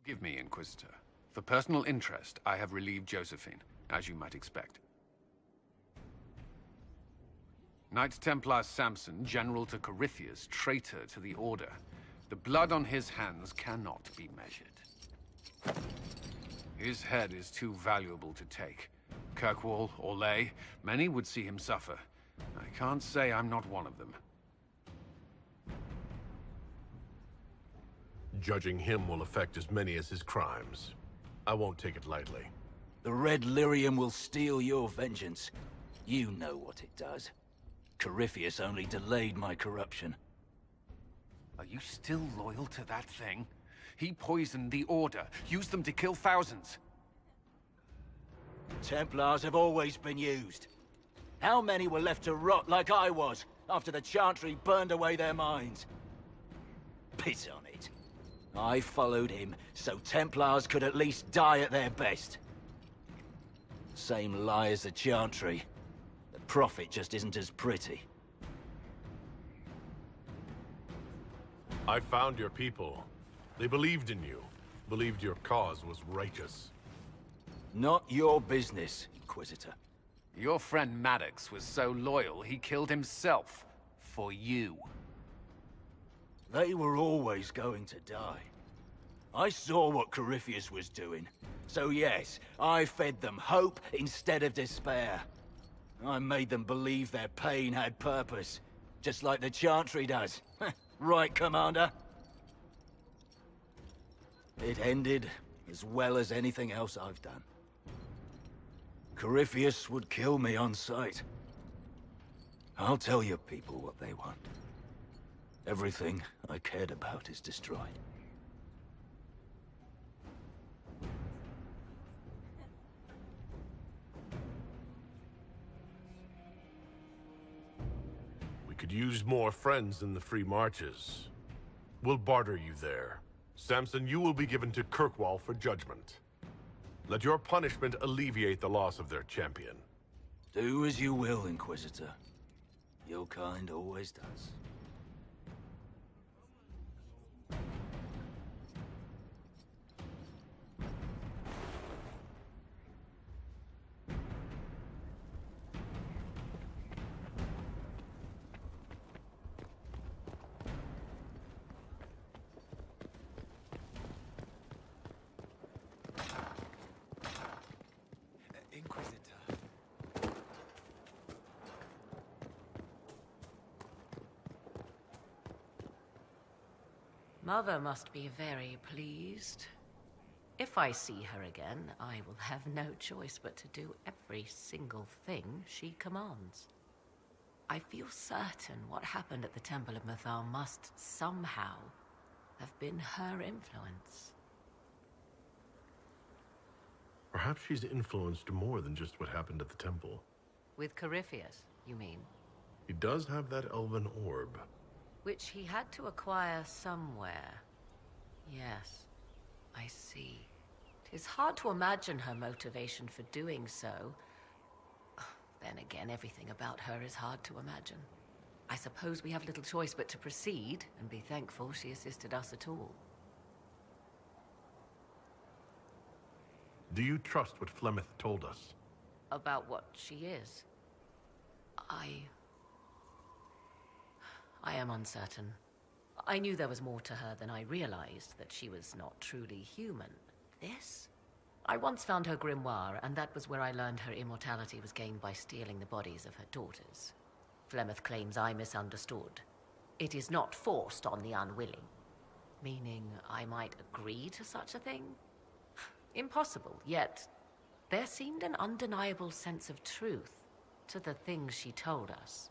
Forgive me, Inquisitor. For personal interest, I have relieved Josephine, as you might expect. Knight Templar Samson, General to Corypheus, traitor to the Order. The blood on his hands cannot be measured. His head is too valuable to take. Kirkwall, Orlais, many would see him suffer. I can't say I'm not one of them. Judging him will affect as many as his crimes. I won't take it lightly. The Red Lyrium will steal your vengeance. You know what it does. Corypheus only delayed my corruption. Are you still loyal to that thing? He poisoned the Order, used them to kill thousands. Templars have always been used. How many were left to rot like I was, after the Chantry burned away their minds? Piss on it. I followed him, so Templars could at least die at their best. Same lie as the Chantry. The profit just isn't as pretty. I found your people. They believed in you. Believed your cause was righteous. Not your business, Inquisitor. Your friend Maddox was so loyal, he killed himself. For you. They were always going to die. I saw what Corypheus was doing. So yes, I fed them hope instead of despair. I made them believe their pain had purpose. Just like the Chantry does. Right, Commander? It ended as well as anything else I've done. Corypheus would kill me on sight. I'll tell your people what they want. Everything I cared about is destroyed. We could use more friends in the Free Marches. We'll barter you there. Samson, you will be given to Kirkwall for judgment. Let your punishment alleviate the loss of their champion. Do as you will, Inquisitor. Your kind always does. Mother must be very pleased. If I see her again, I will have no choice but to do every single thing she commands. I feel certain what happened at the Temple of Mythal must somehow have been her influence. Perhaps she's influenced more than just what happened at the temple. With Corypheus, you mean? He does have that elven orb. Which he had to acquire somewhere. Yes, I see. 'Tis hard to imagine her motivation for doing so. Then again, everything about her is hard to imagine. I suppose we have little choice but to proceed, and be thankful she assisted us at all. Do you trust what Flemeth told us? About what she is? I am uncertain. I knew there was more to her than I realized, that she was not truly human. This? I once found her grimoire, and that was where I learned her immortality was gained by stealing the bodies of her daughters. Flemeth claims I misunderstood. It is not forced on the unwilling. Meaning I might agree to such a thing? Impossible, yet there seemed an undeniable sense of truth to the things she told us.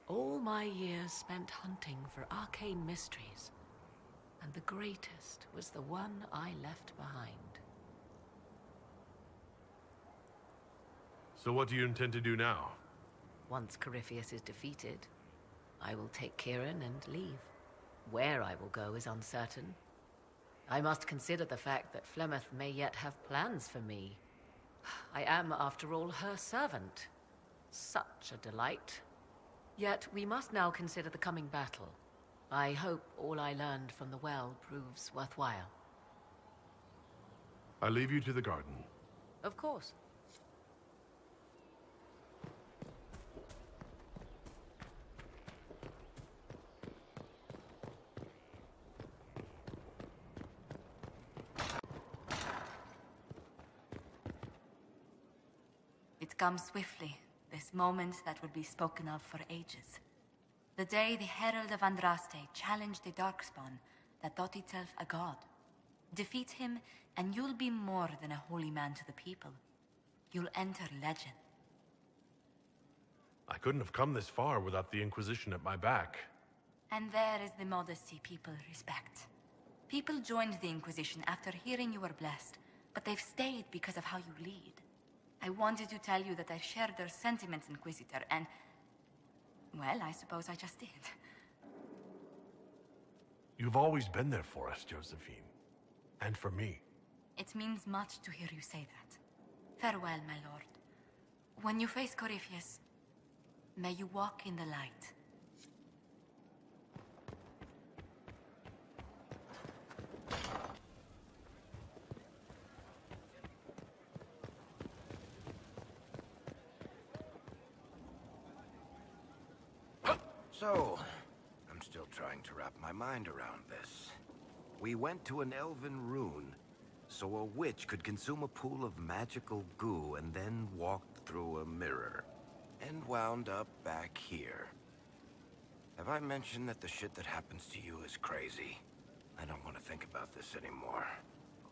All my years spent hunting for arcane mysteries, and the greatest was the one I left behind. So what do you intend to do now? Once Corypheus is defeated, I will take Kieran and leave. Where I will go is uncertain. I must consider the fact that Flemeth may yet have plans for me. I am, after all, her servant. Such a delight. Yet we must now consider the coming battle. I hope all I learned from the well proves worthwhile. I leave you to the garden. Of course. It comes swiftly, this moment that will be spoken of for ages. The day the Herald of Andraste challenged the Darkspawn that thought itself a god. Defeat him, and you'll be more than a holy man to the people. You'll enter legend. I couldn't have come this far without the Inquisition at my back. And there is the modesty people respect. People joined the Inquisition after hearing you were blessed, but they've stayed because of how you lead. I wanted to tell you that I shared their sentiments, Inquisitor, and... well, I suppose I just did. You've always been there for us, Josephine. And for me. It means much to hear you say that. Farewell, my lord. When you face Corypheus, may you walk in the light. So, I'm still trying to wrap my mind around this. We went to an elven rune, so a witch could consume a pool of magical goo and then walked through a mirror, and wound up back here. Have I mentioned that the shit that happens to you is crazy? I don't want to think about this anymore.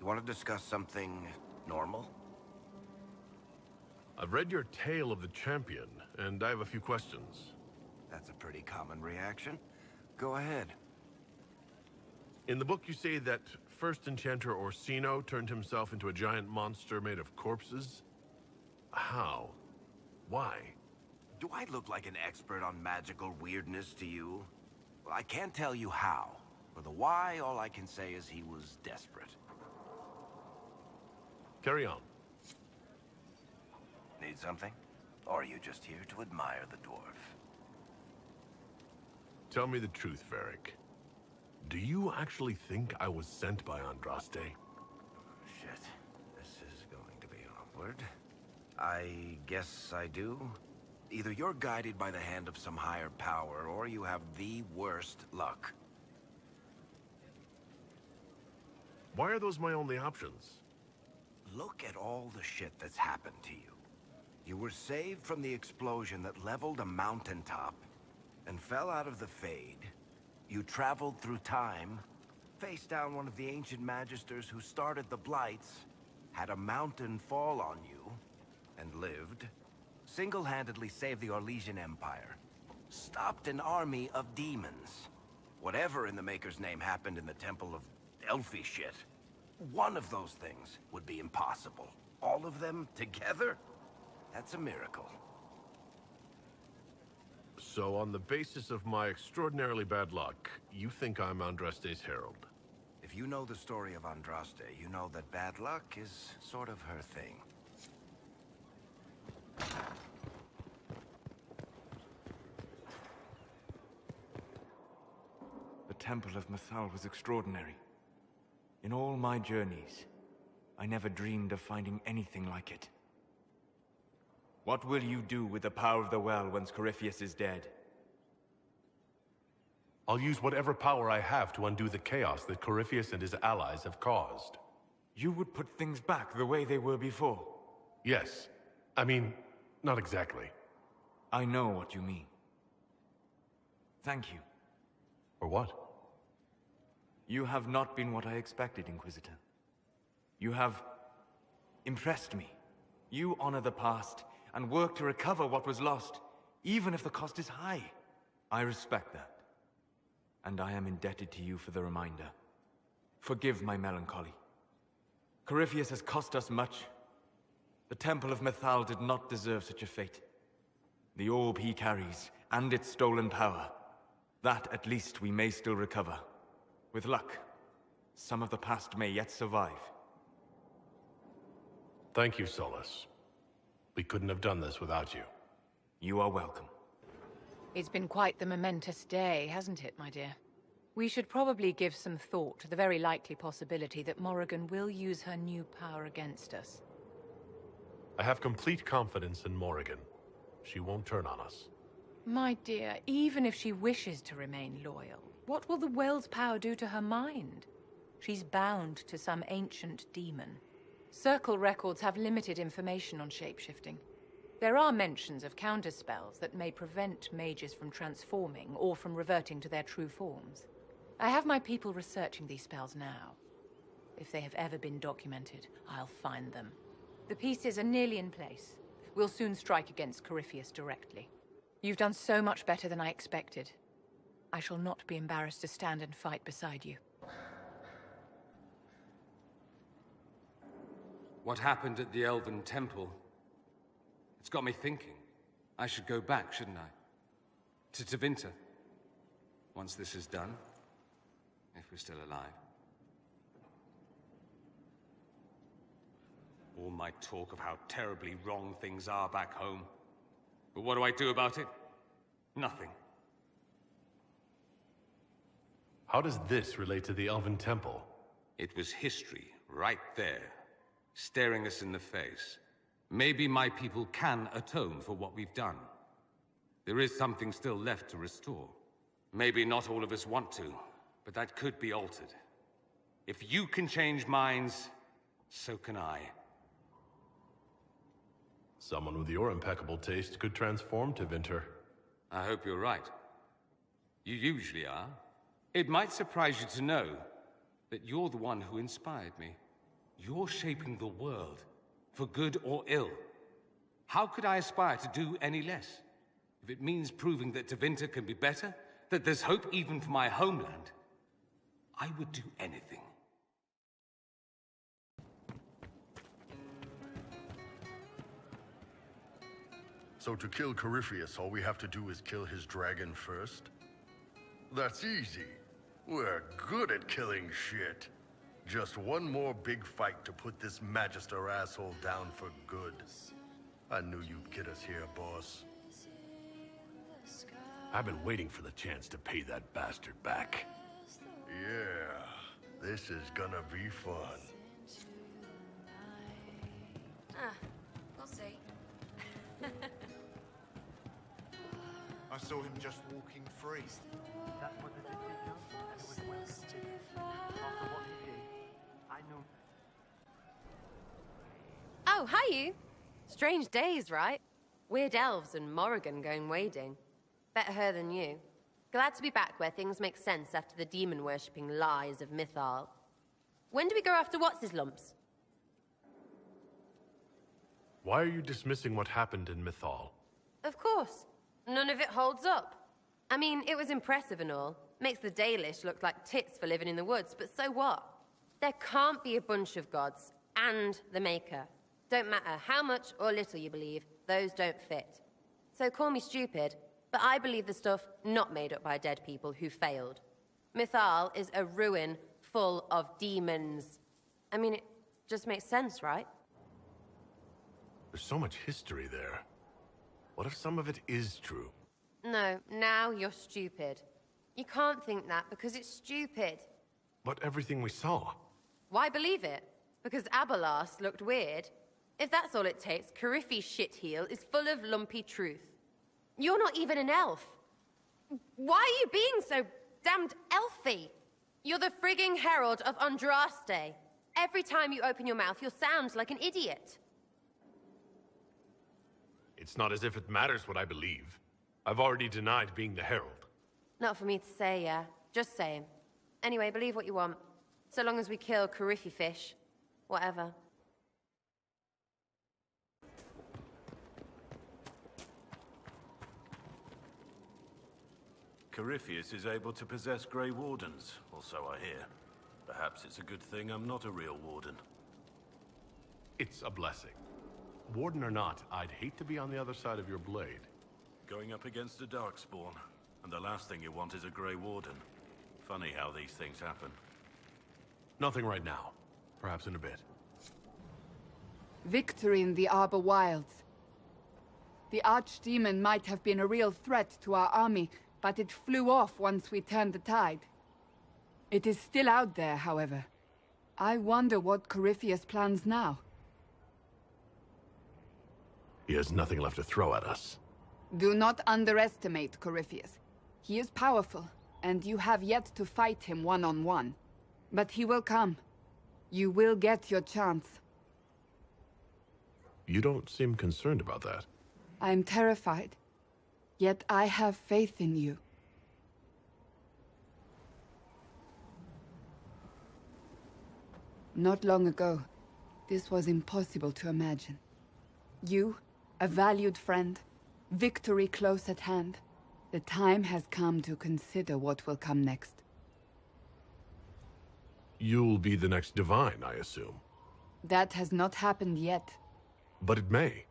You want to discuss something normal? I've read your Tale of the Champion, and I have a few questions. That's a pretty common reaction. Go ahead. In the book you say that first enchanter Orsino turned himself into a giant monster made of corpses? How? Why? Do I look like an expert on magical weirdness to you? Well, I can't tell you how. For the why, all I can say is he was desperate. Carry on. Need something? Or are you just here to admire the dwarf? Tell me the truth, Varric. Do you actually think I was sent by Andraste? Shit. This is going to be awkward. I guess I do. Either you're guided by the hand of some higher power, or you have the worst luck. Why are those my only options? Look at all the shit that's happened to you. You were saved from the explosion that leveled a mountaintop, and fell out of the Fade. You traveled through time, faced down one of the ancient magisters who started the Blights, had a mountain fall on you, and lived. Single-handedly saved the Orlesian Empire. Stopped an army of demons. Whatever in the Maker's name happened in the Temple of Elfie shit, one of those things would be impossible. All of them together? That's a miracle. So on the basis of my extraordinarily bad luck, you think I'm Andraste's herald? If you know the story of Andraste, you know that bad luck is sort of her thing. The Temple of Mythal was extraordinary. In all my journeys, I never dreamed of finding anything like it. What will you do with the power of the well once Corypheus is dead? I'll use whatever power I have to undo the chaos that Corypheus and his allies have caused. You would put things back the way they were before? Yes. I mean, not exactly. I know what you mean. Thank you. For what? You have not been what I expected, Inquisitor. You have impressed me. You honor the past and work to recover what was lost, even if the cost is high. I respect that. And I am indebted to you for the reminder. Forgive my melancholy. Corypheus has cost us much. The Temple of Mythal did not deserve such a fate. The orb he carries, and its stolen power, that at least we may still recover. With luck, some of the past may yet survive. Thank you, Solus. We couldn't have done this without you. You are welcome. It's been quite the momentous day, hasn't it, my dear? We should probably give some thought to the very likely possibility that Morrigan will use her new power against us. I have complete confidence in Morrigan. She won't turn on us. My dear, even if she wishes to remain loyal, what will the Well's power do to her mind? She's bound to some ancient demon. Circle records have limited information on shapeshifting. There are mentions of counterspells that may prevent mages from transforming or from reverting to their true forms. I have my people researching these spells now. If they have ever been documented, I'll find them. The pieces are nearly in place. We'll soon strike against Corypheus directly. You've done so much better than I expected. I shall not be embarrassed to stand and fight beside you. What happened at the Elven Temple? It's got me thinking. I should go back, shouldn't I? To Tevinter. Once this is done. If we're still alive. All my talk of how terribly wrong things are back home. But what do I do about it? Nothing. How does this relate to the Elven Temple? It was history, right there. Staring us in the face. Maybe my people can atone for what we've done. There is something still left to restore. Maybe not all of us want to, but that could be altered. If you can change minds, so can I. Someone with your impeccable taste could transform Tevinter. I hope you're right. You usually are. It might surprise you to know that you're the one who inspired me. You're shaping the world, for good or ill. How could I aspire to do any less? If it means proving that Tevinter can be better, that there's hope even for my homeland, I would do anything. So to kill Corypheus, all we have to do is kill his dragon first? That's easy. We're good at killing shit. Just one more big fight to put this Magister asshole down for good. I knew you'd get us here, boss. I've been waiting for the chance to pay that bastard back. Yeah, this is gonna be fun. We'll see. I saw him just walking free. That's what the detective and it was well considered. After what he did, I knew. Oh, hi you! Strange days, right? Weird elves and Morrigan going wading. Better her than you. Glad to be back where things make sense after the demon-worshipping lies of Mythal. When do we go after What's-His-Lumps? Why are you dismissing what happened in Mythal? Of course. None of it holds up. I mean, it was impressive and all. Makes the Dalish look like tits for living in the woods, but so what? There can't be a bunch of gods and the Maker. Don't matter how much or little you believe, those don't fit. So call me stupid, but I believe the stuff not made up by dead people who failed. Mythal is a ruin full of demons. I mean, it just makes sense, right? There's so much history there. What if some of it is true? No, now you're stupid. You can't think that because it's stupid. But everything we saw. Why believe it? Because Abelas looked weird? If that's all it takes, Coryphe's shitheel is full of lumpy truth. You're not even an elf. Why are you being so damned elfy? You're the frigging herald of Andraste. Every time you open your mouth, you'll sound like an idiot. It's not as if it matters what I believe. I've already denied being the herald. Not for me to say, yeah. Just saying. Anyway, believe what you want. So long as we kill Coryphe fish. Whatever. Corypheus is able to possess Grey Wardens, or so I hear. Perhaps it's a good thing I'm not a real Warden. It's a blessing. Warden or not, I'd hate to be on the other side of your blade. Going up against a Darkspawn, and the last thing you want is a Grey Warden. Funny how these things happen. Nothing right now. Perhaps in a bit. Victory in the Arbor Wilds. The Archdemon might have been a real threat to our army, but it flew off once we turned the tide. It is still out there, however. I wonder what Corypheus plans now. He has nothing left to throw at us. Do not underestimate Corypheus. He is powerful, and you have yet to fight him one-on-one. But he will come. You will get your chance. You don't seem concerned about that. I'm terrified. Yet I have faith in you. Not long ago, this was impossible to imagine. You, a valued friend, victory close at hand. The time has come to consider what will come next. You'll be the next Divine, I assume. That has not happened yet. But it may.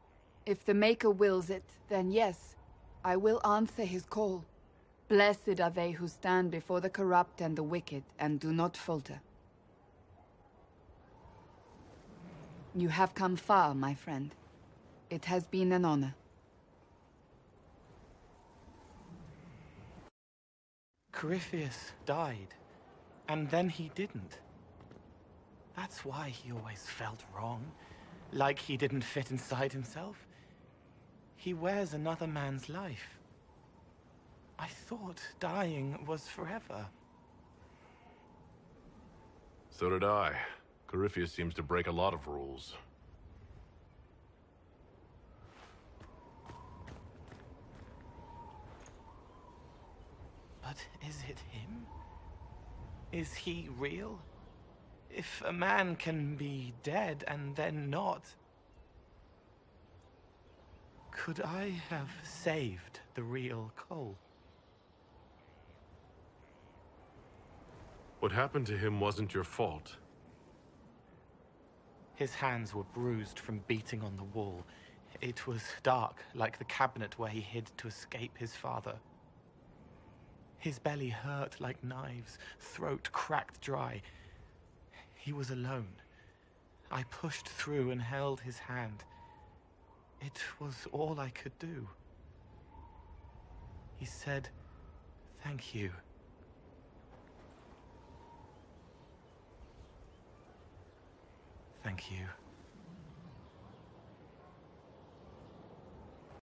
If the Maker wills it, then yes, I will answer his call. Blessed are they who stand before the corrupt and the wicked and do not falter. You have come far, my friend. It has been an honor. Corypheus died, and then he didn't. That's why he always felt wrong, like he didn't fit inside himself. He wears another man's life. I thought dying was forever. So did I. Corypheus seems to break a lot of rules. But is it him? Is he real? If a man can be dead and then not... Could I have saved the real Cole? What happened to him wasn't your fault. His hands were bruised from beating on the wall. It was dark, like the cabinet where he hid to escape his father. His belly hurt like knives, throat cracked dry. He was alone. I pushed through and held his hand. It was all I could do. He said, "Thank you." Thank you.